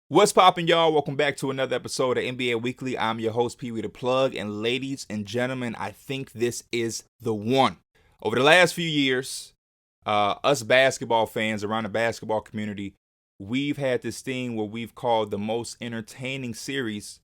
What's poppin', y'all? Welcome back to another episode of NBA Weekly. I'm your host, Pee Wee the Plug, and ladies and gentlemen, I think this is the one. Over the last few years, us basketball fans around the basketball community, we've had this thing where we've called the most entertaining series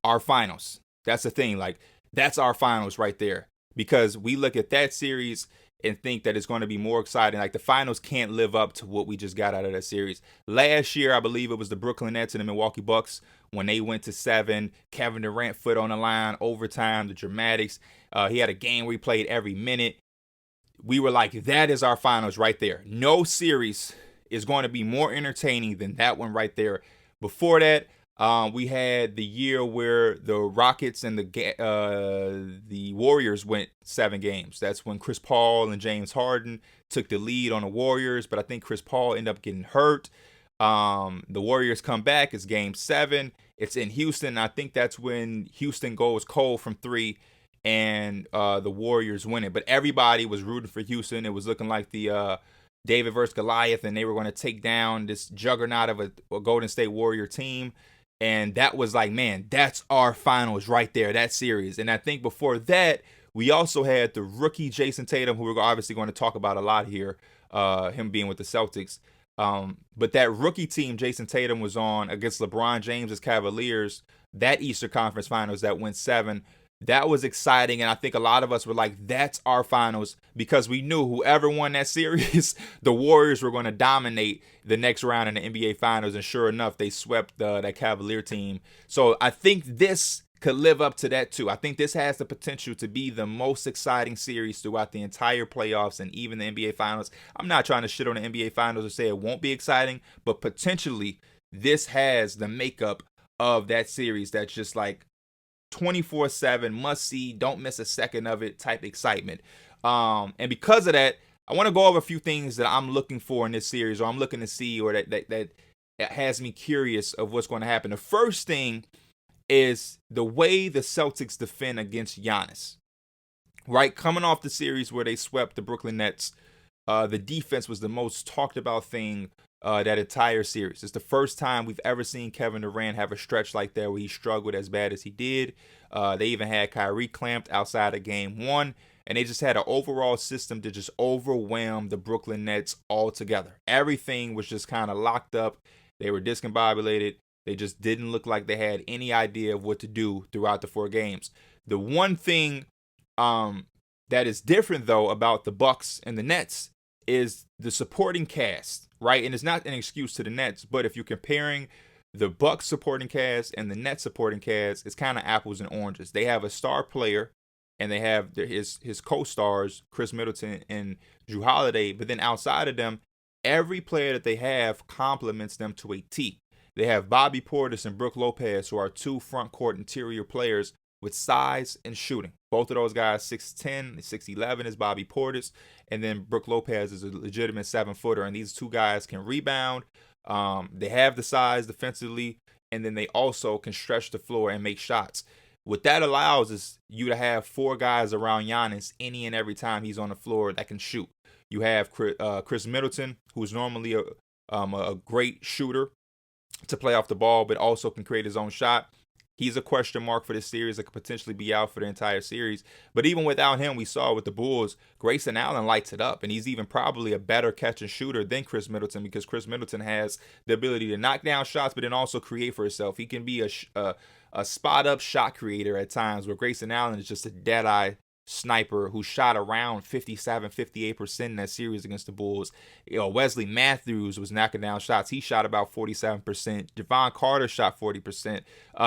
our finals. That's the thing, like, that's our finals right there. Because we look at that series and think that it's going to be more exciting. Like, the finals can't live up to what we just got out of that series. Last year, I believe it was the Brooklyn Nets and the Milwaukee Bucks when they went to 7. Kevin Durant foot on the line, overtime, the dramatics. He had a game where he played every minute. We were like, that is our finals right there. No series is going to be more entertaining than that one right there. Before that, we had the year where the Rockets and the Warriors went 7 games. That's when Chris Paul and James Harden took the lead on the Warriors, but I think Chris Paul ended up getting hurt. The Warriors come back. It's game 7. It's in Houston. I think that's when Houston goes cold from 3 and the Warriors win it. But everybody was rooting for Houston. It was looking like the David versus Goliath, and they were going to take down this juggernaut of a Golden State Warrior team. And that was like, man, that's our finals right there, that series. And I think before that, we also had the rookie Jason Tatum, who we're obviously going to talk about a lot here, him being with the Celtics. But that rookie team Jason Tatum was on against LeBron James's Cavaliers, that Eastern Conference Finals that went 7, that was exciting. And I think a lot of us were like, that's our finals, because we knew whoever won that series, the Warriors were going to dominate the next round in the NBA Finals. And sure enough, they swept that Cavalier team. So I think this could live up to that too. I think this has the potential to be the most exciting series throughout the entire playoffs and even the NBA Finals. I'm not trying to shit on the NBA Finals or say it won't be exciting, but potentially this has the makeup of that series that's just like 24/7, must see, don't miss a second of it type excitement. And because of that, I want to go over a few things that I'm looking for in this series, or I'm looking to see, or that has me curious of what's going to happen. The first thing is the way the Celtics defend against Giannis. Right, coming off the series where they swept the Brooklyn Nets, the defense was the most talked about thing that entire series. It's the first time we've ever seen Kevin Durant have a stretch like that where he struggled as bad as he did. They even had Kyrie clamped outside of game 1, and they just had an overall system to just overwhelm the Brooklyn Nets altogether. Everything was just kind of locked up. They were discombobulated. They just didn't look like they had any idea of what to do throughout the 4 games. The one thing that is different, though, about the Bucks and the Nets is the supporting cast, right? And it's not an excuse to the Nets, but if you're comparing the Bucks supporting cast and the Nets supporting cast, it's kind of apples and oranges. They have a star player, and they have his co-stars, Chris Middleton and Jrue Holiday, but then outside of them, every player that they have complements them to a T. They have Bobby Portis and Brook Lopez, who are 2 front court interior players with size and shooting. Both of those guys, 6'10", 6'11" is Bobby Portis, and then Brook Lopez is a legitimate 7-footer, and these 2 guys can rebound. They have the size defensively, and then they also can stretch the floor and make shots. What that allows is you to have 4 guys around Giannis any and every time he's on the floor that can shoot. You have Chris Middleton, who's normally a great shooter to play off the ball, but also can create his own shot. He's a question mark for this series that could potentially be out for the entire series. But even without him, we saw with the Bulls, Grayson Allen lights it up. And he's even probably a better catch and shooter than Chris Middleton, because Chris Middleton has the ability to knock down shots, but then also create for himself. He can be a spot-up shot creator at times, where Grayson Allen is just a dead-eye sniper who shot around 57-58% in that series against the Bulls. Wesley Matthews was knocking down shots. He shot about 47%. Javon Carter shot 40%.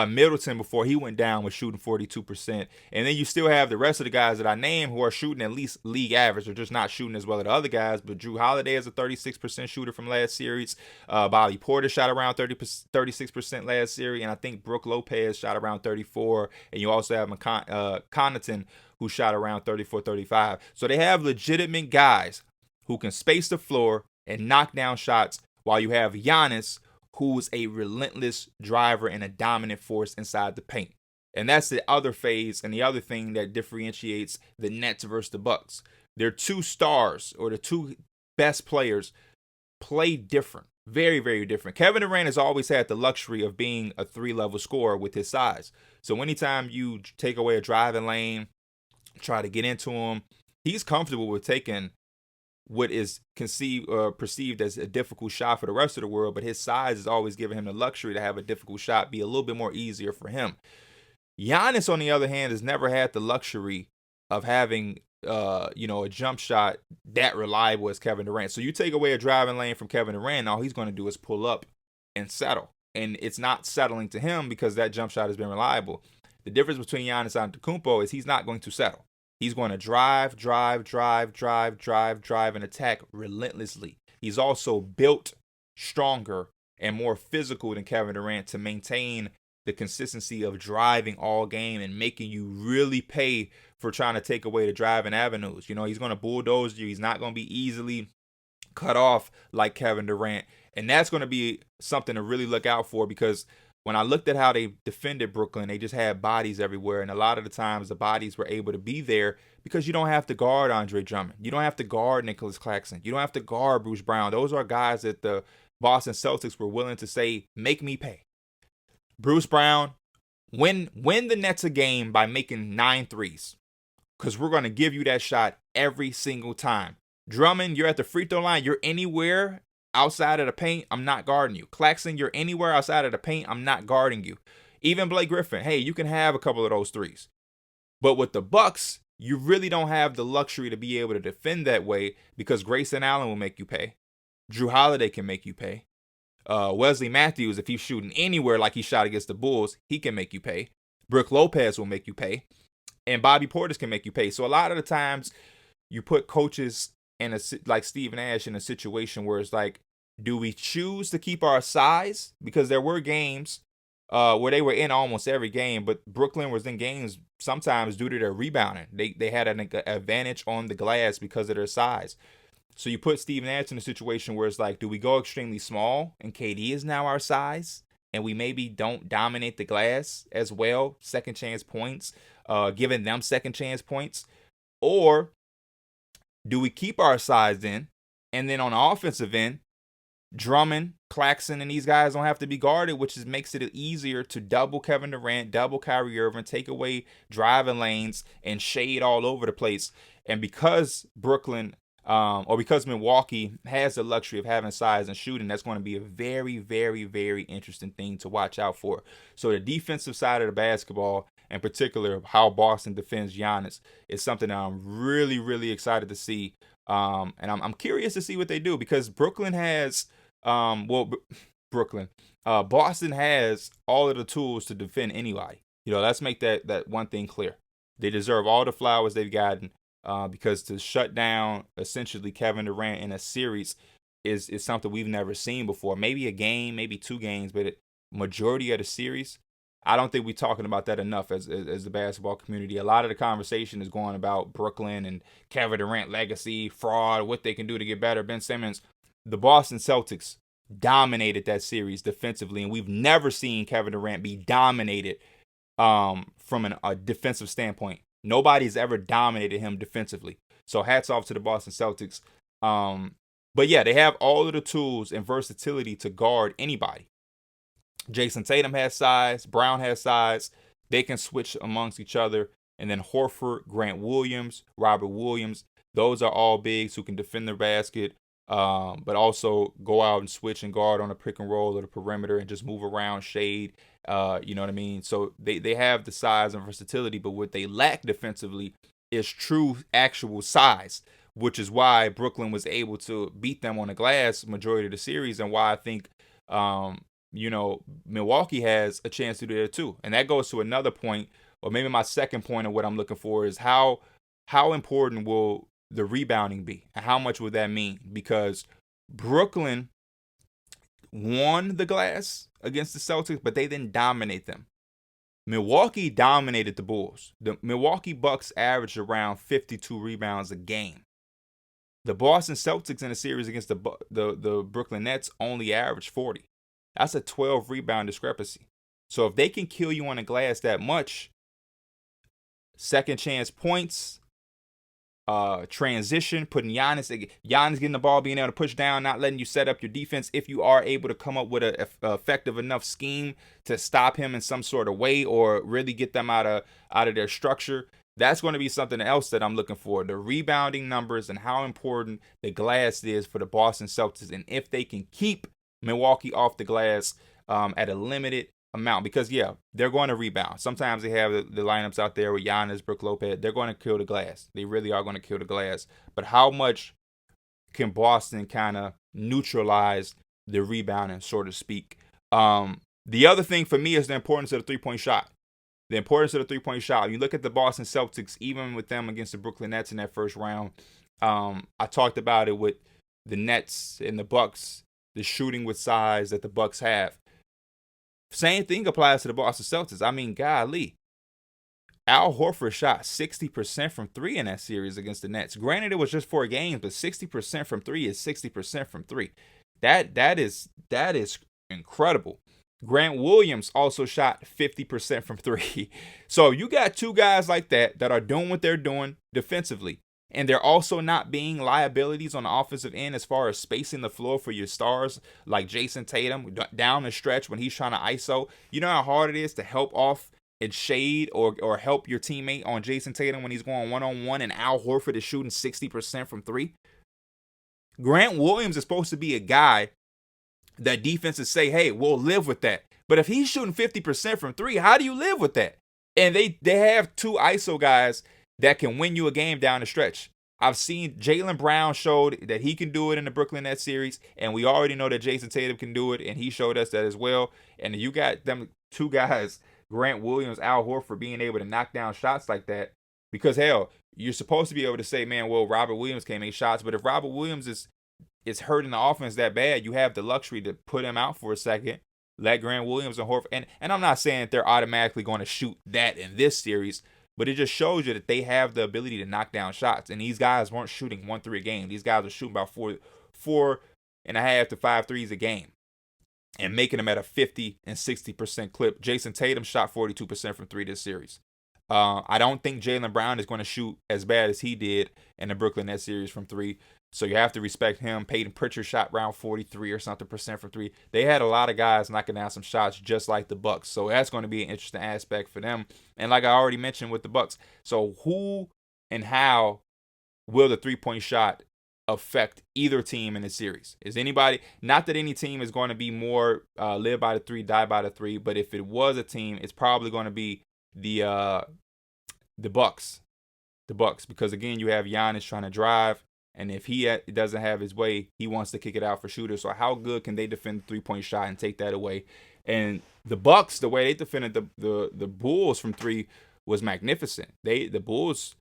Middleton, before he went down, was shooting 42%. And then you still have the rest of the guys that I named who are shooting at least league average. They're just not shooting as well as the other guys. But Jrue Holiday is a 36% shooter from last series. Bobby Portis shot around 36% last series. And I think Brook Lopez shot around 34%. And you also have Connaughton, who shot around 34-35. So they have legitimate guys who can space the floor and knock down shots, while you have Giannis, who's a relentless driver and a dominant force inside the paint. And that's the other phase and the other thing that differentiates the Nets versus the Bucks. Their 2 stars, or the 2 best players, play different. Very, very different. Kevin Durant has always had the luxury of being a 3-level scorer with his size. So anytime you take away a driving lane, try to get into him, he's comfortable with taking what is conceived or perceived as a difficult shot for the rest of the world, but his size is always giving him the luxury to have a difficult shot be a little bit more easier for him. Giannis, on the other hand, has never had the luxury of having a jump shot that reliable as Kevin Durant. So you take away a driving lane from Kevin Durant, all he's going to do is pull up and settle. And it's not settling to him because that jump shot has been reliable. The difference between Giannis Antetokounmpo is he's not going to settle. He's going to drive, and attack relentlessly. He's also built stronger and more physical than Kevin Durant to maintain the consistency of driving all game and making you really pay for trying to take away the driving avenues. He's going to bulldoze you. He's not going to be easily cut off like Kevin Durant. And that's going to be something to really look out for, because when I looked at how they defended Brooklyn, they just had bodies everywhere. And a lot of the times the bodies were able to be there because you don't have to guard Andre Drummond. You don't have to guard Nicholas Claxton. You don't have to guard Bruce Brown. Those are guys that the Boston Celtics were willing to say, make me pay. Bruce Brown, win the Nets a game by making 9 threes, because we're going to give you that shot every single time. Drummond, you're at the free throw line. You're anywhere outside of the paint, I'm not guarding you. Claxton, you're anywhere outside of the paint, I'm not guarding you. Even Blake Griffin, hey, you can have a couple of those threes. But with the Bucks, you really don't have the luxury to be able to defend that way, because Grayson Allen will make you pay. Jrue Holiday can make you pay. Wesley Matthews, if he's shooting anywhere like he shot against the Bulls, he can make you pay. Brook Lopez will make you pay. And Bobby Portis can make you pay. So a lot of the times you put coaches like Steve Nash in a situation where it's like, do we choose to keep our size? Because there were games where they were in almost every game, but Brooklyn was in games sometimes due to their rebounding. They had an advantage on the glass because of their size. So you put Steve Nash in a situation where it's like, do we go extremely small and KD is now our size, and we maybe don't dominate the glass as well, second chance points, giving them second chance points? Or do we keep our size in, and then on the offensive end, Drummond, Claxton, and these guys don't have to be guarded, which makes it easier to double Kevin Durant, double Kyrie Irving, take away driving lanes, and shade all over the place. And because because Milwaukee has the luxury of having size and shooting, that's going to be a very, very, very interesting thing to watch out for. So the defensive side of the basketball, in particular, how Boston defends Giannis, is something that I'm really, really excited to see. And I'm curious to see what they do, because Boston has all of the tools to defend anybody. Let's make that one thing clear. They deserve all the flowers they've gotten, because to shut down essentially Kevin Durant in a series is something we've never seen before. Maybe a game, maybe 2 games, but majority of the series, I don't think we're talking about that enough as the basketball community. A lot of the conversation is going about Brooklyn and Kevin Durant legacy, fraud, what they can do to get better. Ben Simmons. The Boston Celtics dominated that series defensively, and we've never seen Kevin Durant be dominated from a defensive standpoint. Nobody's ever dominated him defensively. So hats off to the Boston Celtics. But yeah, they have all of the tools and versatility to guard anybody. Jason Tatum has size. Brown has size. They can switch amongst each other. And then Horford, Grant Williams, Robert Williams, those are all bigs who can defend the basket, but also go out and switch and guard on a pick and roll or the perimeter and just move around, shade. You know what I mean? So they have the size and versatility, but what they lack defensively is true actual size, which is why Brooklyn was able to beat them on the glass majority of the series, and why I think Milwaukee has a chance to do that too. And that goes to another point, or maybe my second point of what I'm looking for, is how important will the rebounding be, and how much would that mean? Because Brooklyn won the glass against the Celtics, but they didn't dominate them. Milwaukee dominated the Bulls. The Milwaukee Bucks averaged around 52 rebounds a game. The Boston Celtics in a series against the Brooklyn Nets only averaged 40. That's a 12 rebound discrepancy. So if they can kill you on the glass that much, second chance points, transition, putting Giannis getting the ball, being able to push down, not letting you set up your defense. If you are able to come up with a effective enough scheme to stop him in some sort of way or really get them out of their structure, that's going to be something else that I'm looking for. The rebounding numbers and how important the glass is for the Boston Celtics, and if they can keep Milwaukee off the glass at a limited amount, because they're going to rebound. Sometimes they have the lineups out there with Giannis, Brook Lopez. They're going to kill the glass. They really are going to kill the glass. But how much can Boston kind of neutralize the rebounding, so to speak? The other thing for me is the importance of the three-point shot. The importance of the three-point shot. You look at the Boston Celtics, even with them against the Brooklyn Nets in that first round. I talked about it with the Nets and the Bucks, the shooting with size that the Bucks have. Same thing applies to the Boston Celtics. I mean, golly. Al Horford shot 60% from three in that series against the Nets. Granted, it was just 4 games, but 60% from three is 60% from three. That is incredible. Grant Williams also shot 50% from three. So you got two guys like that are doing what they're doing defensively. And they're also not being liabilities on the offensive end as far as spacing the floor for your stars like Jason Tatum down the stretch when he's trying to ISO. You know how hard it is to help off and shade or help your teammate on Jason Tatum when he's going one-on-one and Al Horford is shooting 60% from three? Grant Williams is supposed to be a guy that defenses say, hey, we'll live with that. But if he's shooting 50% from three, how do you live with that? And they have two ISO guys that can win you a game down the stretch. I've seen Jaylen Brown showed that he can do it in the Brooklyn Nets series, and we already know that Jason Tatum can do it, and he showed us that as well. And you got them two guys, Grant Williams, Al Horford, being able to knock down shots like that. Because, hell, you're supposed to be able to say, man, well, Robert Williams can't make shots, but if Robert Williams is hurting the offense that bad, you have the luxury to put him out for a second, let Grant Williams and Horford, and I'm not saying that they're automatically going to shoot that in this series, but it just shows you that they have the ability to knock down shots. And these guys weren't shooting 1-3 a game. These guys are shooting about 4.5 to 5 threes a game and making them at a 50 and 60% clip. Jason Tatum shot 42% from three this series. I don't think Jaylen Brown is going to shoot as bad as he did in the Brooklyn Nets series from three. So you have to respect him. Peyton Pritchard shot around 43 or something percent from three. They had a lot of guys knocking down some shots just like the Bucks. So that's going to be an interesting aspect for them. And like I already mentioned with the Bucks, so who and how will the three-point shot affect either team in the series? Is anybody, not that any team is going to be more live by the three, die by the three, but if it was a team, it's probably going to be the Bucks. The Bucks, because again, you have Giannis trying to drive. And if he doesn't have his way, he wants to kick it out for shooters. So how good can they defend the three-point shot and take that away? And the Bucks, the way they defended the Bulls from three was magnificent. The Bulls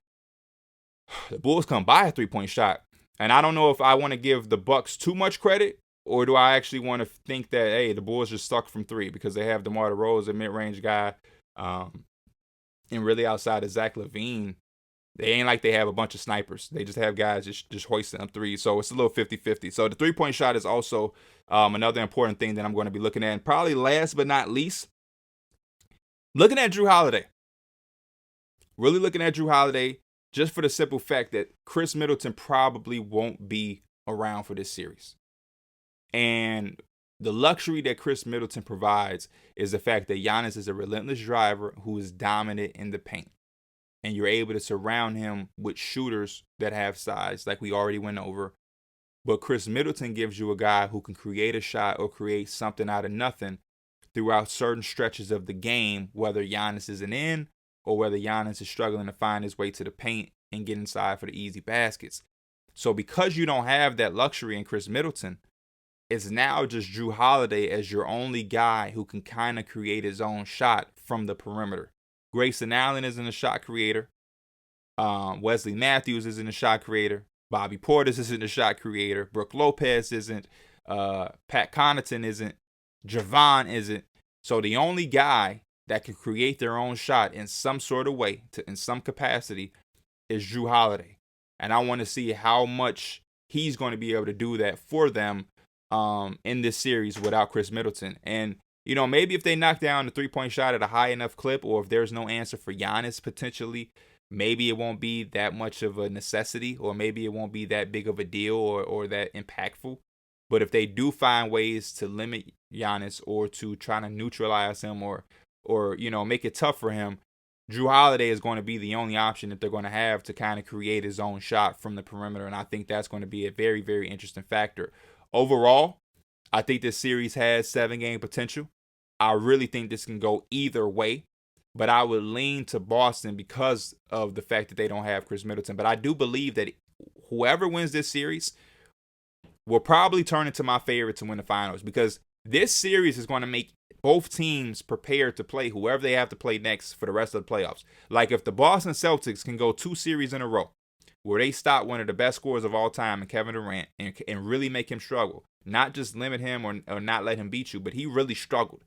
come by a three-point shot. And I don't know if I want to give the Bucks too much credit, or do I actually want to think that, hey, the Bulls just stuck from three because they have DeMar DeRozan, a mid-range guy, and really outside of Zach LaVine, they ain't like they have a bunch of snipers. They just have guys just hoisting up threes. So it's a little 50-50. So the three-point shot is also another important thing that I'm going to be looking at. And probably last but not least, looking at Jrue Holiday. Really looking at Jrue Holiday just for the simple fact that Chris Middleton probably won't be around for this series. And the luxury that Chris Middleton provides is the fact that Giannis is a relentless driver who is dominant in the paint. And you're able to surround him with shooters that have size, like we already went over. But Chris Middleton gives you a guy who can create a shot or create something out of nothing throughout certain stretches of the game, whether Giannis isn't in or whether Giannis is struggling to find his way to the paint and get inside for the easy baskets. So because you don't have that luxury in Chris Middleton, it's now just Jrue Holiday as your only guy who can kind of create his own shot from the perimeter. Grayson Allen isn't a shot creator. Wesley Matthews isn't a shot creator. Bobby Portis isn't a shot creator. Brook Lopez isn't. Pat Connaughton isn't. Javon isn't. So the only guy that can create their own shot in some sort of way, in some capacity, is Jrue Holiday. And I want to see how much he's going to be able to do that for them in this series without Chris Middleton. And you know, maybe if they knock down the three-point shot at a high enough clip, or if there's no answer for Giannis potentially, maybe it won't be that much of a necessity, or maybe it won't be that big of a deal or that impactful. But if they do find ways to limit Giannis or to try to neutralize him or make it tough for him, Jrue Holiday is going to be the only option that they're going to have to kind of create his own shot from the perimeter. And I think that's going to be a very, very interesting factor. Overall, I think this series has 7-game potential. I really think this can go either way, but I would lean to Boston because of the fact that they don't have Chris Middleton. But I do believe that whoever wins this series will probably turn into my favorite to win the finals, because this series is going to make both teams prepared to play whoever they have to play next for the rest of the playoffs. Like if the Boston Celtics can go 2 series in a row where they stop one of the best scorers of all time in Kevin Durant and really make him struggle, not just limit him or not let him beat you, but he really struggled.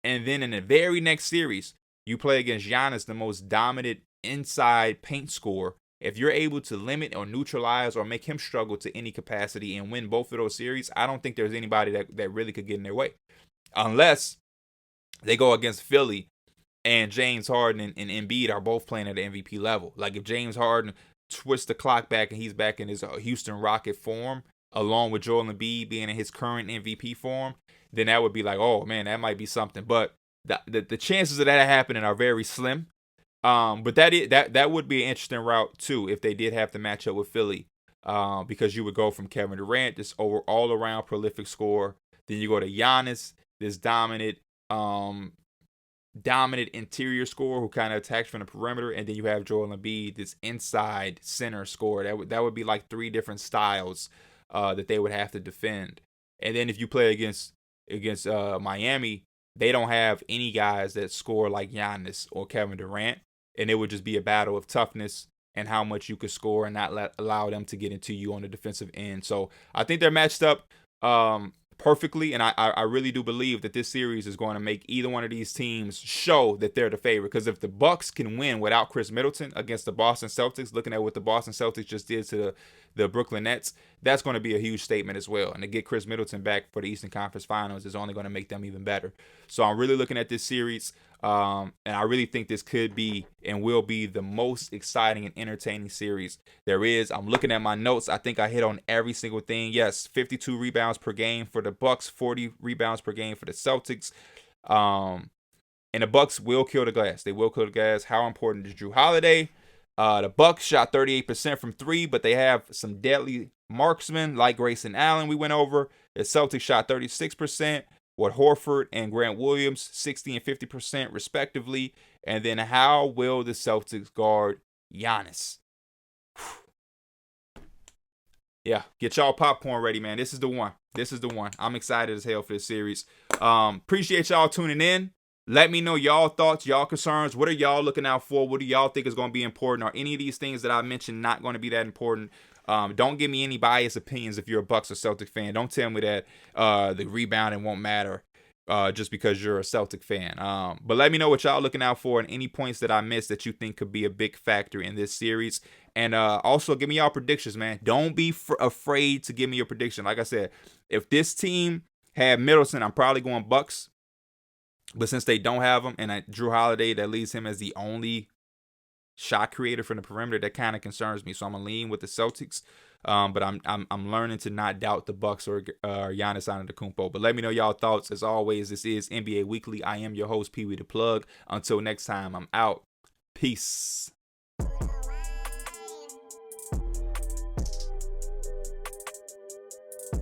And then in the very next series, you play against Giannis, the most dominant inside paint scorer. If you're able to limit or neutralize or make him struggle to any capacity and win both of those series, I don't think there's anybody that really could get in their way. Unless they go against Philly and James Harden and Embiid are both playing at the MVP level. Like if James Harden twists the clock back and he's back in his Houston Rocket form, along with Joel Embiid being in his current MVP form, then that would be like, oh man, that might be something. But the chances of that happening are very slim. But that would be an interesting route too if they did have to match up with Philly, because you would go from Kevin Durant, this all around prolific scorer, then you go to Giannis, this dominant interior scorer who kind of attacks from the perimeter, and then you have Joel Embiid, this inside center scorer. That would be like 3 different styles that they would have to defend. And then if you play against Miami, they don't have any guys that score like Giannis or Kevin Durant, and it would just be a battle of toughness and how much you could score and not allow them to get into you on the defensive end. So I think they're matched up perfectly, and I really do believe that this series is going to make either one of these teams show that they're the favorite. Because if the Bucks can win without Chris Middleton against the Boston Celtics, looking at what the Boston Celtics just did to the Brooklyn Nets, that's going to be a huge statement as well. And to get Chris Middleton back for the Eastern Conference Finals is only going to make them even better. So I'm really looking at this series, and I really think this could be and will be the most exciting and entertaining series there is. I'm looking at my notes. I think I hit on every single thing. Yes, 52 rebounds per game for the Bucks, 40 rebounds per game for the Celtics. And the Bucks will kill the glass. They will kill the glass. How important is Jrue Holiday? The Bucks shot 38% from 3, but they have some deadly marksmen like Grayson Allen we went over. The Celtics shot 36%, with Horford and Grant Williams 60 and 50% respectively. And then how will the Celtics guard Giannis? Yeah, get y'all popcorn ready, man. This is the one. I'm excited as hell for this series. Appreciate y'all tuning in. Let me know y'all thoughts, y'all concerns. What are y'all looking out for? What do y'all think is going to be important? Are any of these things that I mentioned not going to be that important? Don't give me any biased opinions if you're a Bucks or Celtic fan. Don't tell me that the rebounding won't matter just because you're a Celtic fan. But let me know what y'all looking out for and any points that I missed that you think could be a big factor in this series. And also give me y'all predictions, man. Don't be afraid to give me your prediction. Like I said, if this team had Middleton, I'm probably going Bucks. But since they don't have him, and Jrue Holiday, that leaves him as the only shot creator from the perimeter, that kind of concerns me. So I'm gonna lean with the Celtics. But I'm learning to not doubt the Bucks or Giannis Antetokounmpo. But let me know y'all thoughts. As always, this is NBA Weekly. I am your host, Pee Wee the Plug. Until next time, I'm out. Peace.